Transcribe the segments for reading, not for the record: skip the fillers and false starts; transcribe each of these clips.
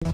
Hey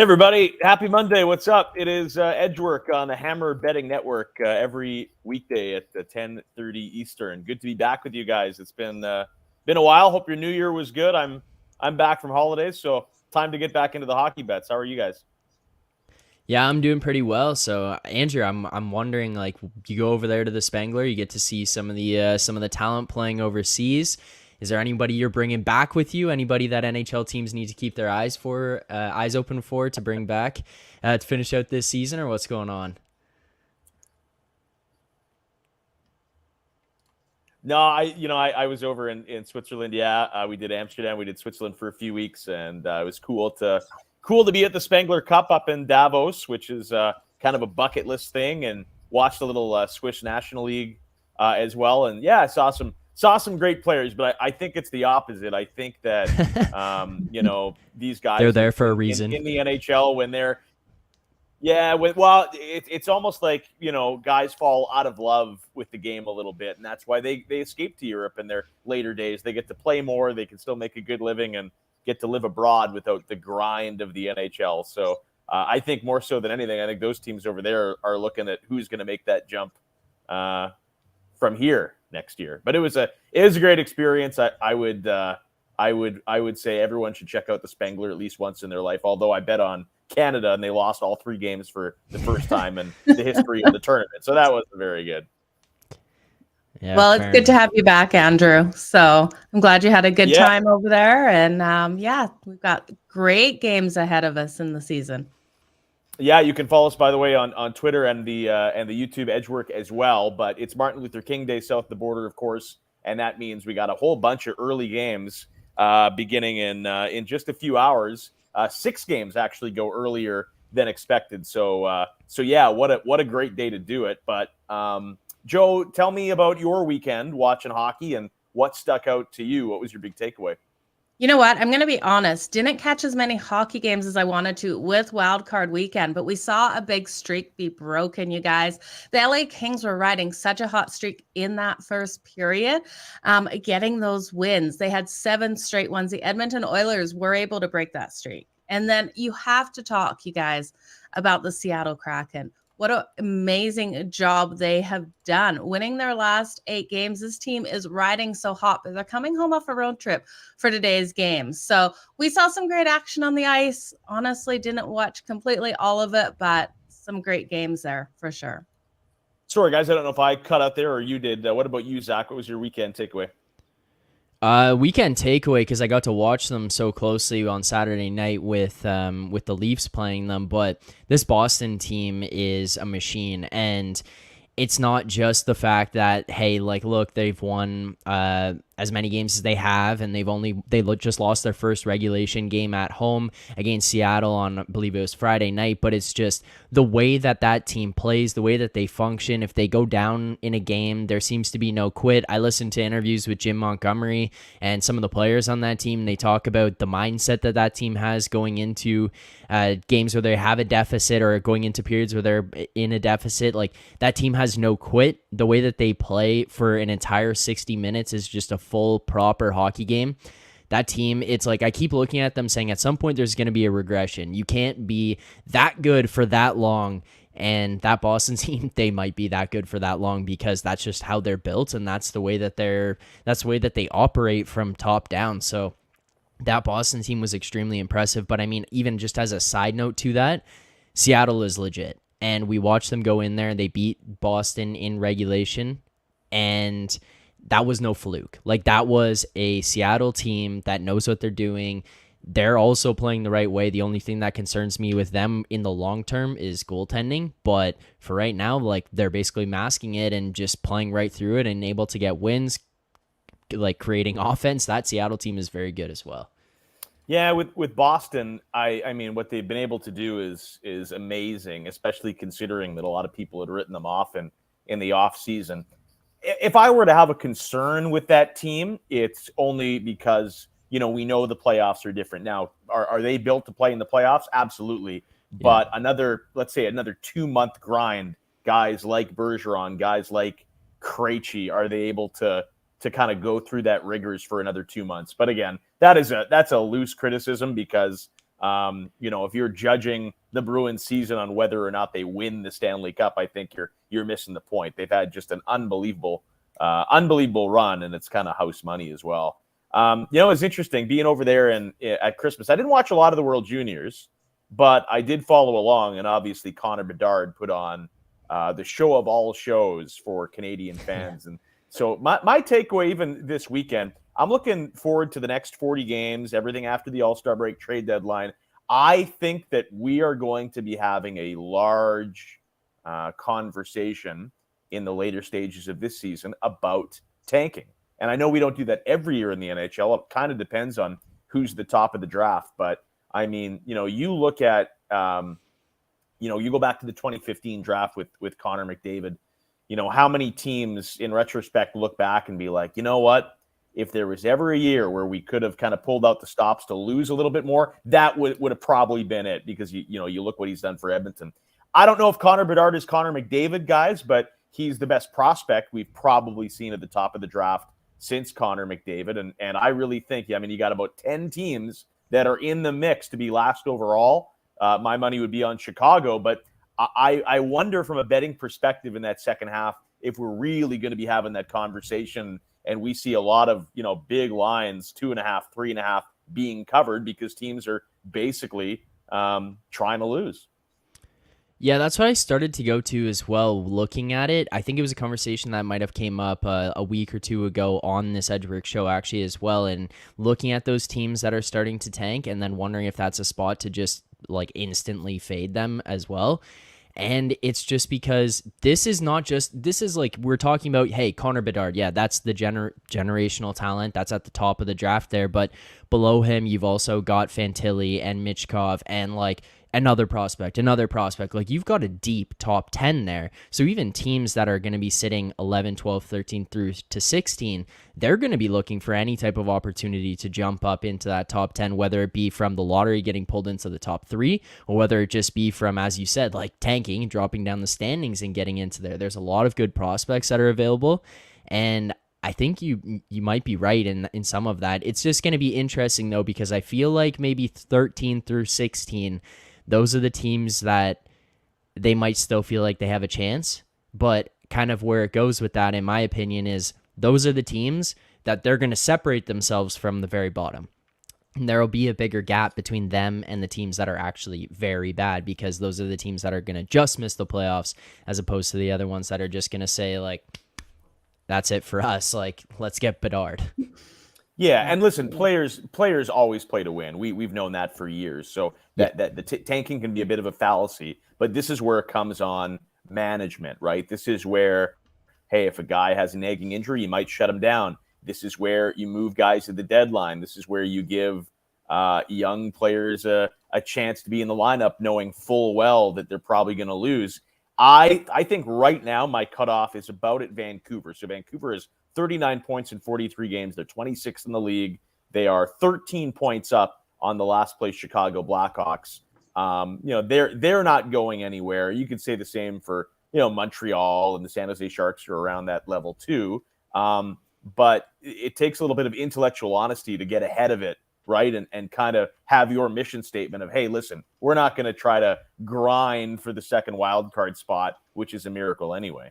everybody, happy Monday. What's up? It is Edgework on the Hammer Betting Network every weekday at 10:30 Eastern. Good to be back with you guys. It's been a while. Hope your new year was good. I'm back from holidays, so time to get back into the hockey bets. How are you guys? Yeah, I'm doing pretty well. So, Andrew, I'm wondering, like, you go over there to the Spangler, you get to see some of the talent playing overseas. Is there anybody you're bringing back with you? Anybody that NHL teams need to keep their eyes open for to bring back to finish out this season, or what's going on? No, I was over in Switzerland. Yeah, we did Amsterdam. We did Switzerland for a few weeks, and it was cool to be at the Spangler Cup up in Davos, which is kind of a bucket list thing, and watched a little Swiss National League as well. And yeah, I saw some great players, but I think it's the opposite. I think that these guys, they're there for a reason in the NHL when they're it's almost like, guys fall out of love with the game a little bit, and that's why they escape to Europe in their later days. They get to play more, they can still make a good living, and get to live abroad without the grind of the NHL. So I think more so than anything, I think those teams over there are looking at who's going to make that jump from here next year. But it was a great experience. I would say everyone should check out the Spangler at least once in their life. Although I bet on Canada and they lost all 3 games for the first time in the history of the tournament, so that wasn't very good. Yeah, well, it's good to have you back, Andrew. So I'm glad you had a good time over there, and we've got great games ahead of us in the season. Yeah, you can follow us, by the way, on Twitter and the YouTube Edgework as well. But it's Martin Luther King Day south of the border, of course, and that means we got a whole bunch of early games beginning in just a few hours. 6 games actually go earlier than expected. So yeah, what a great day to do it. But Joe, tell me about your weekend watching hockey and what stuck out to you. What was your big takeaway? You know what? I'm going to be honest. Didn't catch as many hockey games as I wanted to with Wild Card Weekend, but we saw a big streak be broken, you guys. The LA Kings were riding such a hot streak in that first period, getting those wins. They had 7 straight ones. The Edmonton Oilers were able to break that streak. And then you have to talk, you guys, about the Seattle Kraken. What an amazing job they have done. Winning their last 8 games, this team is riding so hot, but they're coming home off a road trip for today's game. So we saw some great action on the ice. Honestly, didn't watch completely all of it, but some great games there for sure. Sorry, guys, I don't know if I cut out there or you did. What about you, Zach? What was your weekend takeaway? Weekend takeaway, because I got to watch them so closely on Saturday night with the Leafs playing them. But this Boston team is a machine, and it's not just the fact that, hey, like, look, they've won as many games as they have, and they just lost their first regulation game at home against Seattle on, I believe it was Friday night. But it's just the way that team plays, the way that they function. If they go down in a game, there seems to be no quit. I listened to interviews with Jim Montgomery and some of the players on that team. They talk about the mindset that team has going into games where they have a deficit, or going into periods where they're in a deficit. Like, that team has no quit. The way that they play for an entire 60 minutes is just a full, proper hockey game. That team, it's like, I keep looking at them saying at some point there's going to be a regression. You can't be that good for that long And that Boston team, they might be that good for that long because that's just how they're built, and that's the way that they operate from top down. So that Boston team was extremely impressive. But I mean, even just as a side note to that, Seattle is legit. And we watched them go in there and they beat Boston in regulation. And that was no fluke. Like, that was a Seattle team that knows what they're doing. They're also playing the right way. The only thing that concerns me with them in the long term is goaltending. But for right now, like, they're basically masking it and just playing right through it and able to get wins, like creating offense. That Seattle team is very good as well. Yeah, with Boston, I mean, what they've been able to do is amazing, especially considering that a lot of people had written them off in the off season. If I were to have a concern with that team, it's only because, you know, we know the playoffs are different. Now, are they built to play in the playoffs? Absolutely. But let's say another 2-month grind, guys like Bergeron, guys like Krejci, are they able to kind of go through that rigors for another 2 months? But again, that's a loose criticism because, you know, if you're judging the Bruins season on whether or not they win the Stanley Cup, I think you're missing the point. They've had just an unbelievable run, and it's kind of house money as well. You know, it's interesting being over there at Christmas. I didn't watch a lot of the World Juniors, but I did follow along, and obviously Connor Bedard put on the show of all shows for Canadian fans. And so my takeaway, even this weekend, I'm looking forward to the next 40 games, everything after the All-Star break, trade deadline. I think that we are going to be having a large conversation in the later stages of this season about tanking. And I know we don't do that every year in the NHL. It kind of depends on who's the top of the draft. But, I mean, you know, you look at, you know, you go back to the 2015 draft with Connor McDavid. You know, how many teams in retrospect look back and be like, you know what? If there was ever a year where we could have kind of pulled out the stops to lose a little bit more, that would have probably been it, because, you know, you look what he's done for Edmonton. I don't know if Connor Bedard is Connor McDavid, guys, but he's the best prospect we've probably seen at the top of the draft since Connor McDavid. And I really think, I mean, you got about 10 teams that are in the mix to be last overall. My money would be on Chicago, but I wonder from a betting perspective in that second half if we're really going to be having that conversation, and we see a lot of, you know, big lines, 2.5, 3.5 being covered because teams are basically trying to lose. Yeah, that's what I started to go to as well, looking at it. I think it was a conversation that might have came up a week or two ago on this Edgework show actually as well, and looking at those teams that are starting to tank and then wondering if that's a spot to just like instantly fade them as well. And it's just because this is like, we're talking about, hey, Connor Bedard, yeah, that's the generational talent. That's at the top of the draft there. But below him, you've also got Fantilli and Michkov and like another prospect. Like, you've got a deep top 10 there. So even teams that are going to be sitting 11, 12, 13 through to 16, they're going to be looking for any type of opportunity to jump up into that top 10, whether it be from the lottery getting pulled into the top 3, or whether it just be from, as you said, like tanking, dropping down the standings and getting into there. There's a lot of good prospects that are available. And I think you might be right in some of that. It's just going to be interesting, though, because I feel like maybe 13 through 16, those are the teams that they might still feel like they have a chance. But kind of where it goes with that, in my opinion, is those are the teams that they're going to separate themselves from the very bottom. And there will be a bigger gap between them and the teams that are actually very bad, because those are the teams that are going to just miss the playoffs, as opposed to the other ones that are just going to say, like, that's it for us. Like, let's get Bedard. Yeah, and listen, players always play to win. We've known that for years. So that the tanking can be a bit of a fallacy, but this is where it comes on management, right? This is where, hey, if a guy has a nagging injury, you might shut him down. This is where you move guys at the deadline. This is where you give young players a chance to be in the lineup, knowing full well that they're probably going to lose. I think right now my cutoff is about at Vancouver. So Vancouver is 39 points in 43 games. They're 26th in the league. They are 13 points up on the last place Chicago Blackhawks. You know, they're not going anywhere. You could say the same for, you know, Montreal, and the San Jose Sharks are around that level too. But it takes a little bit of intellectual honesty to get ahead of it right? And kind of have your mission statement of, hey, listen, we're not going to try to grind for the second wild card spot, which is a miracle anyway.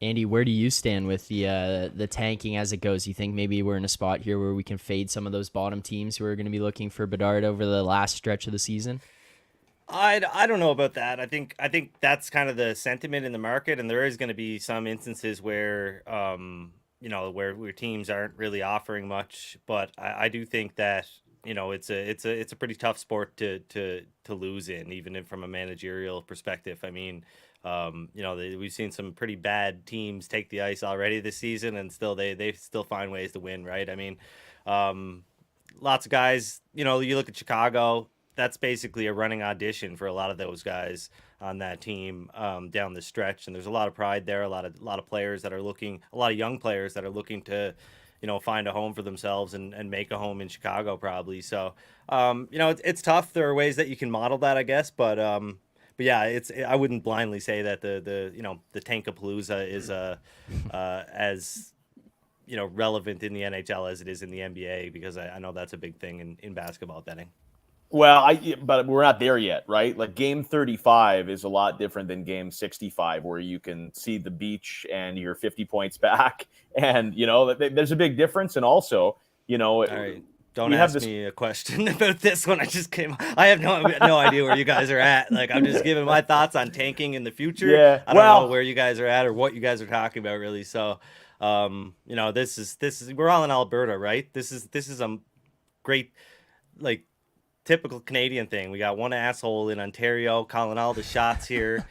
Andy, where do you stand with the tanking as it goes? You think maybe we're in a spot here where we can fade some of those bottom teams who are going to be looking for Bedard over the last stretch of the season? I don't know about that. I think that's kind of the sentiment in the market, and there is going to be some instances where where teams aren't really offering much. But I do think that it's a pretty tough sport to lose in, even from a managerial perspective. I mean, we've seen some pretty bad teams take the ice already this season, and still they still find ways to win, right? I mean, lots of guys. You look at Chicago. That's basically a running audition for a lot of those guys on that team down the stretch, and there's a lot of pride there. A lot of players that are looking, a lot of young players that are looking to, find a home for themselves and make a home in Chicago probably. So, it's tough. There are ways that you can model that, I guess, but yeah, I wouldn't blindly say that the Tankapalooza is as relevant in the NHL as it is in the NBA, because I know that's a big thing in basketball betting. Well, but we're not there yet, right? Like game 35 is a lot different than game 65, where you can see the beach and you're 50 points back, and there's a big difference. And also, all right, don't ask me a question about this one. I have no idea where you guys are at. Like, I'm just giving my thoughts on tanking in the future. Yeah, I don't know where you guys are at or what you guys are talking about, really. So, this is we're all in Alberta, right? This is a great, like, typical Canadian thing. We got one asshole in Ontario calling all the shots here,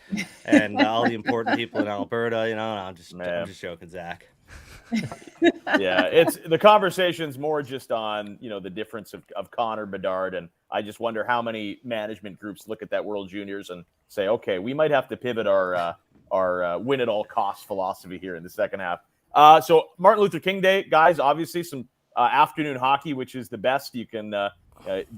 and all the important people in Alberta. I'm just joking, Zach. Yeah, it's the conversation's more just on the difference of Connor Bedard, and I just wonder how many management groups look at that World Juniors and say, okay, we might have to pivot our win at all costs philosophy here in the second half. So Martin Luther King Day, guys, obviously some afternoon hockey, which is the best. You can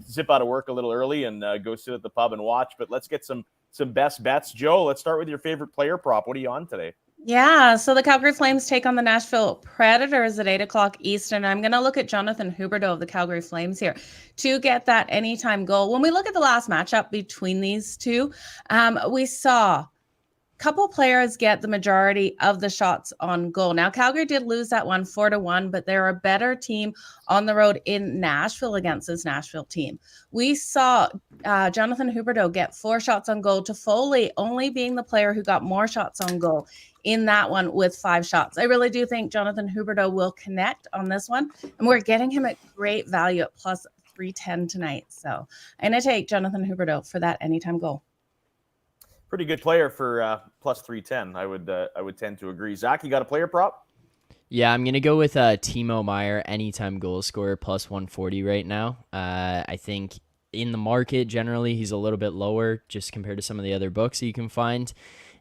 zip out of work a little early and go sit at the pub and watch. But let's get some best bets. Joe, let's start with your favorite player prop. What are you on today? Yeah, so the Calgary Flames take on the Nashville Predators at 8 o'clock Eastern. I'm going to look at Jonathan Huberdeau of the Calgary Flames here to get that anytime goal. When we look at the last matchup between these two, we saw couple players get the majority of the shots on goal. Now, Calgary did lose that one 4-1, but they're a better team on the road in Nashville against this Nashville team. We saw Jonathan Huberdeau get 4 shots on goal, to Foley only being the player who got more shots on goal in that one with 5 shots. I really do think Jonathan Huberdeau will connect on this one, and we're getting him at great value at plus 310 tonight. So I'm going to take Jonathan Huberdeau for that anytime goal. Pretty good player for plus 310. I would tend to agree. Zach, you got a player prop? Yeah, I'm gonna go with Timo Meier, anytime goal scorer, plus 140 right now. I think in the market generally he's a little bit lower just compared to some of the other books that you can find.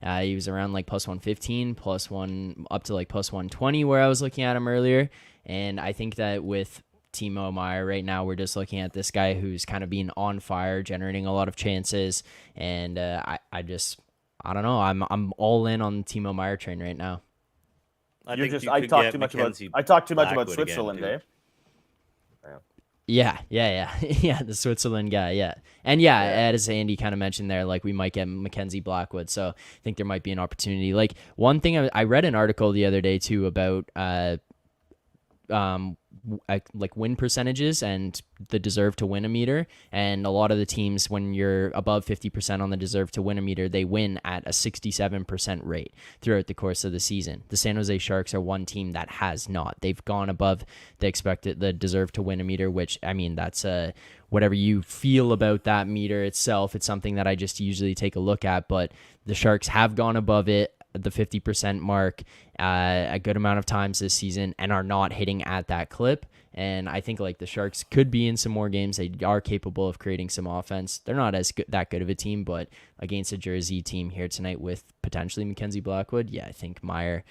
He was around like plus 115, plus one up to like plus 120 where I was looking at him earlier. And I think that with Timo Meier right now, we're just looking at this guy who's kind of being on fire, generating a lot of chances, and I don't know. I'm all in on the Timo Meier train right now. I talk too much about Switzerland, again, eh? Yeah, the Switzerland guy, yeah. And yeah, as Andy kind of mentioned there, like we might get Mackenzie Blackwood, so I think there might be an opportunity. Like one thing, I read an article the other day too about like win percentages and the deserve to win a meter, and a lot of the teams, when you're above 50% on the deserve to win a meter, they win at a 67% rate throughout the course of the season. The San Jose Sharks are one team that has not. They've gone above the deserve to win a meter, which, I mean, that's whatever you feel about that meter itself, it's something that I just usually take a look at, but the Sharks have gone above it, the 50% mark, a good amount of times this season, and are not hitting at that clip. And I think like the Sharks could be in some more games. They are capable of creating some offense. They're not that good of a team, but against a Jersey team here tonight with potentially Mackenzie Blackwood, yeah, I think Meier,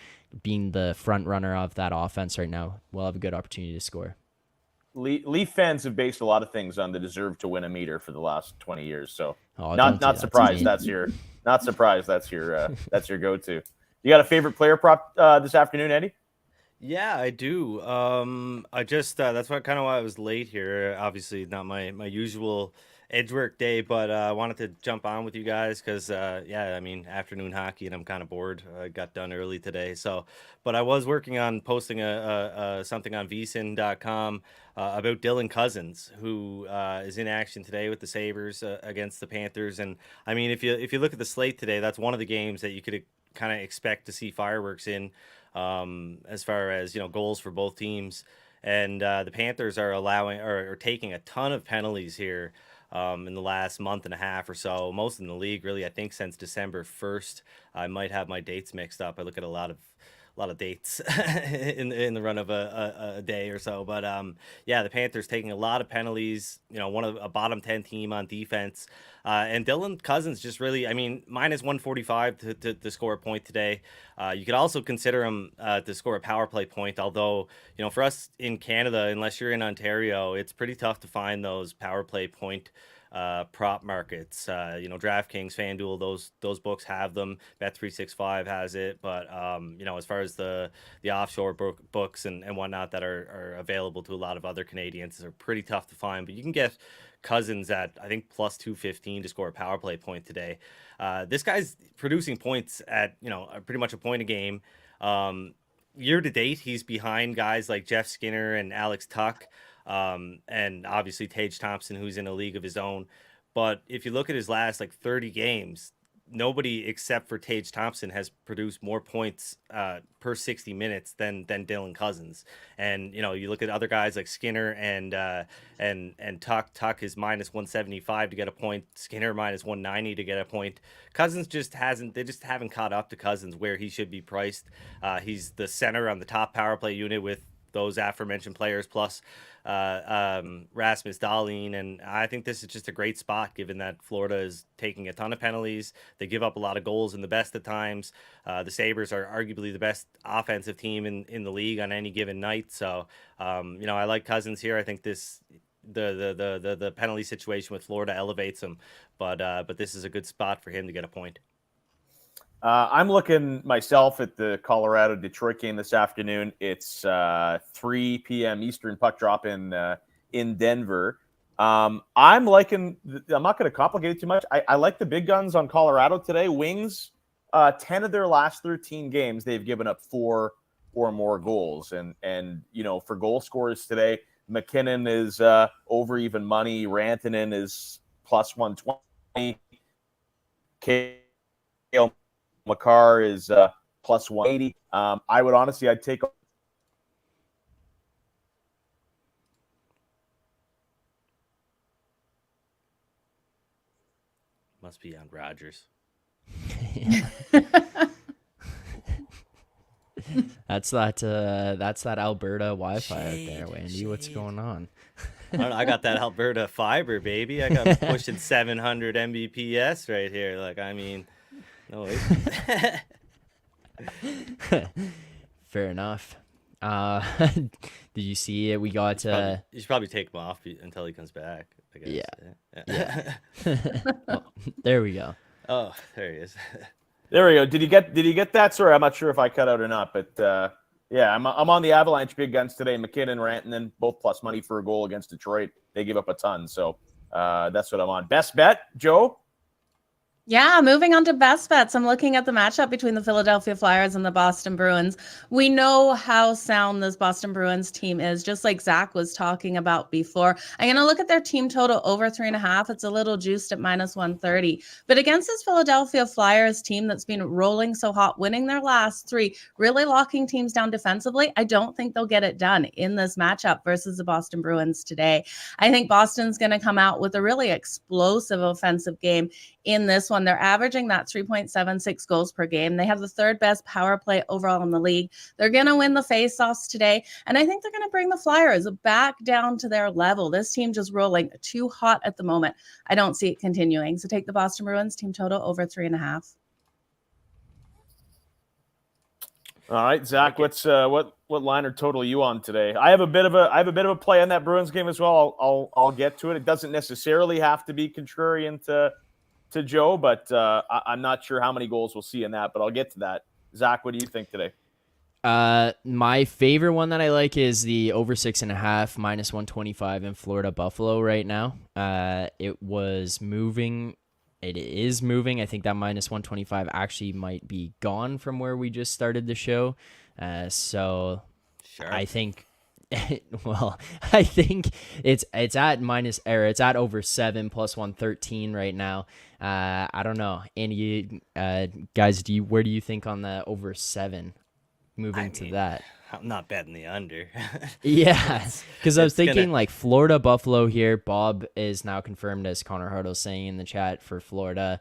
being the front runner of that offense right now, will have a good opportunity to score. Leaf fans have based a lot of things on the deserve to win a meter for the last 20 years. So not surprised that's your go-to. You got a favorite player prop this afternoon, Eddie? Yeah, I do. I just that's why kind of why I was late here. Obviously, not my usual edge work day, but I wanted to jump on with you guys because yeah, I mean afternoon hockey, and I'm kind of bored. I got done early today, so but I was working on posting a something on vsin.com about Dylan Cousins, who is in action today with the Sabres against the Panthers. And I mean, if you look at the slate today, that's one of the games that you could kind of expect to see fireworks in, as far as goals for both teams. And the Panthers are allowing or taking a ton of penalties here in the last month and a half or so. Most in the league, really, I think since December 1st. I might have my dates mixed up. I look at a lot of dates in the run of a day or so. But yeah, the Panthers taking a lot of penalties. One of a bottom 10 team on defense. And Dylan Cousins just really, I mean, minus 145 to score a point today. You could also consider him to score a power play point. Although, for us in Canada, unless you're in Ontario, it's pretty tough to find those power play point prop markets. DraftKings, FanDuel, those books have them. Bet365 has it, but as far as the offshore books and whatnot that are available to a lot of other Canadians, are pretty tough to find. But you can get Cousins at I think plus 215 to score a power play point today. This guy's producing points at pretty much a point a game. Year to date, he's behind guys like Jeff Skinner and Alex Tuck. And obviously Tage Thompson, who's in a league of his own. But if you look at his last 30 games, nobody except for Tage Thompson has produced more points per 60 minutes than Dylan Cousins. And you look at other guys like Skinner and Tuck. Tuck is minus 175 to get a point. Skinner minus 190 to get a point. Cousins they just haven't caught up to Cousins where he should be priced. He's the center on the top power play unit with those aforementioned players plus Rasmus Dahlin. And I think this is just a great spot given that Florida is taking a ton of penalties. They give up a lot of goals in the best of times. The Sabres are arguably the best offensive team in the league on any given night. So, I like Cousins here. I think the penalty situation with Florida elevates him, but this is a good spot for him to get a point. I'm looking myself at the Colorado-Detroit game this afternoon. It's 3 p.m. Eastern puck drop in Denver. I'm not going to complicate it too much. I like the big guns on Colorado today. Wings, 10 of their last 13 games, they've given up 4 or more goals. And for goal scorers today, McKinnon is over even money. Rantanen is plus 120. Kale Makar is plus 180. I'd take. Must be on Rogers. That's that Alberta Wi-Fi out there, Wendy. What's going on? I got that Alberta fiber, baby. I got pushing 700 Mbps right here. No. Fair enough. Did you see it? We got. You should probably take him off until he comes back, I guess. Yeah. Well, there we go. Oh, there he is. There we go. Did you get that? Sorry, I'm not sure if I cut out or not, but yeah, I'm on the Avalanche big guns today. McKinnon, Rantanen, both plus money for a goal against Detroit. They give up a ton, so that's what I'm on. Best bet, Joe? Yeah, moving on to best bets. I'm looking at the matchup between the Philadelphia Flyers and the Boston Bruins. We know how sound this Boston Bruins team is, just like Zach was talking about before. I'm going to look at their team total over 3.5. It's a little juiced at minus 130. But against this Philadelphia Flyers team that's been rolling so hot, winning their last 3, really locking teams down defensively, I don't think they'll get it done in this matchup versus the Boston Bruins today. I think Boston's going to come out with a really explosive offensive game in this one. They're averaging that 3.76 goals per game. They have the 3rd best power play overall in the league. They're going to win the faceoffs today, and I think they're going to bring the Flyers back down to their level. This team just rolling too hot at the moment. I don't see it continuing. So take the Boston Bruins team total over 3.5. All right, Zach, what line or total are you on today? I have a bit of a play on that Bruins game as well. I'll get to it. It doesn't necessarily have to be contrarian to Joe, but I'm not sure how many goals we'll see in that, but I'll get to that. Zach, what do you think today? My favorite one that I like is the over 6.5 minus 125 in Florida Buffalo right now. It was moving. It is moving. I think that minus 125 actually might be gone from where we just started the show. So Sure. I think, well, I think it's at it's at over 7 plus 113 right now. I don't know. Andy, guys, where do you think on the over 7? Moving to that. I'm not betting the under. Yeah, because I was thinking gonna... like Florida Buffalo here. Bob is now confirmed, as Connor Hartle's saying in the chat, for Florida.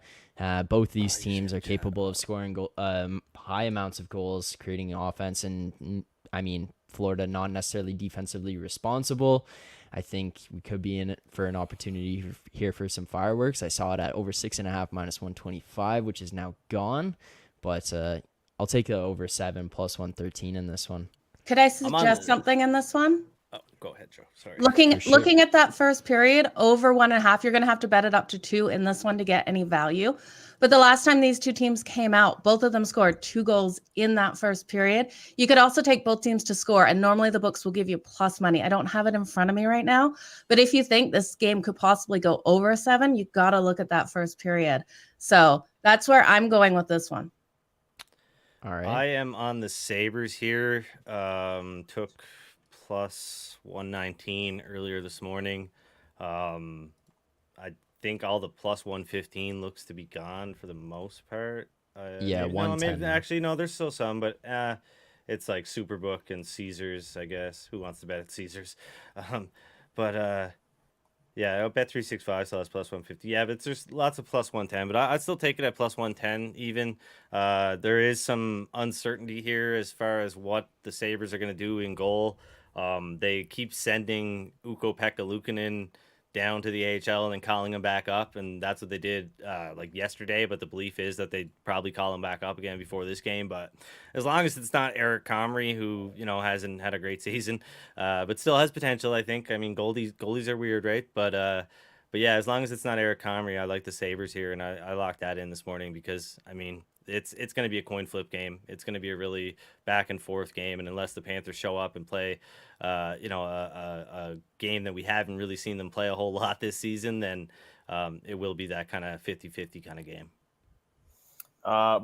Both these teams are capable of scoring high amounts of goals, creating offense, and I mean Florida not necessarily defensively responsible. I think we could be in it for an opportunity here for some fireworks. I saw it at over 6.5 minus 125, which is now gone, but I'll take the over 7 plus 113 in this one. Could I suggest something in this one? Oh, go ahead, Joe. Sorry. Looking at that first period, over 1.5, you're going to have to bet it up to 2 in this one to get any value. But the last time these two teams came out, both of them scored 2 goals in that first period. You could also take both teams to score, and normally the books will give you plus money. I don't have it in front of me right now, but if you think this game could possibly go over 7, you got to look at that first period. So that's where I'm going with this one. All right. I am on the Sabres here. Took plus 119 earlier this morning. I think all the plus 115 looks to be gone for the most part. Yeah, 110. Actually, no, there's still some, but it's like Superbook and Caesars, I guess. Who wants to bet at Caesars? Yeah, Bet365 still has plus 150. Yeah, but there's lots of plus 110, but I'd still take it at plus 110 even. There is some uncertainty here as far as what the Sabres are going to do in goal. They keep sending Ukko-Pekka Luukkonen down to the AHL and then calling him back up, and that's what they did like yesterday, but the belief is that they'd probably call him back up again before this game. But as long as it's not Eric Comrie, who hasn't had a great season, but still has potential, I think. I mean, goalies are weird, right? But yeah, as long as it's not Eric Comrie, I like the Sabres here, and I locked that in this morning because, I mean, it's going to be a coin flip game. It's going to be a really back and forth game, and unless the Panthers show up and play a game that we haven't really seen them play a whole lot this season, then it will be that kind of 50-50 kind of game.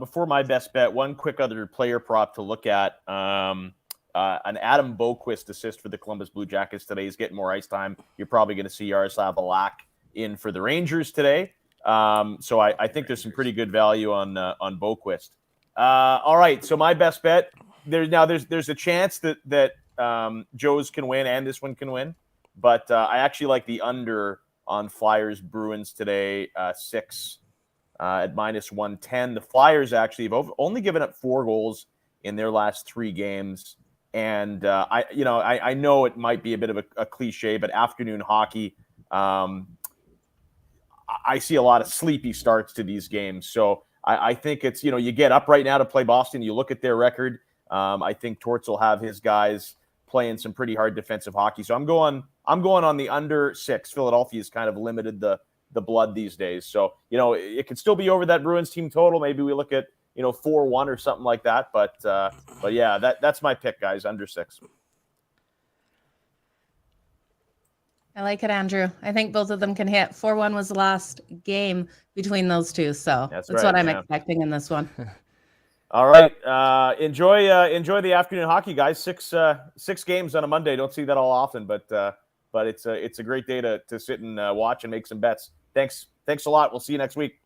Before my best bet, one quick other player prop to look at. An Adam Boquist assist for the Columbus Blue Jackets today. He's getting more ice time. You're probably going to see Yaroslav Halak in for the Rangers today. So I think there's some pretty good value on Boquist. All right, so my best bet. There's a chance that Joe's can win and this one can win, but I actually like the under on Flyers Bruins today, 6 at minus 110. The Flyers actually have only given up 4 goals in their last 3 games, and I know it might be a bit of a cliche, but afternoon hockey. I see a lot of sleepy starts to these games. So I think it's, you get up right now to play Boston. You look at their record. I think Torts will have his guys playing some pretty hard defensive hockey. So I'm going on the under 6. Philadelphia's kind of limited the blood these days. So, it could still be over that Bruins team total. Maybe we look at, 4-1 or something like that. But yeah, that's my pick, guys, under 6. I like it, Andrew. I think both of them can hit. 4-1 was the last game between those two, so that's right, what I'm expecting in this one. All right, enjoy the afternoon hockey, guys. 6 games on a Monday. Don't see that all often, but it's a great day to sit and watch and make some bets. Thanks a lot. We'll see you next week.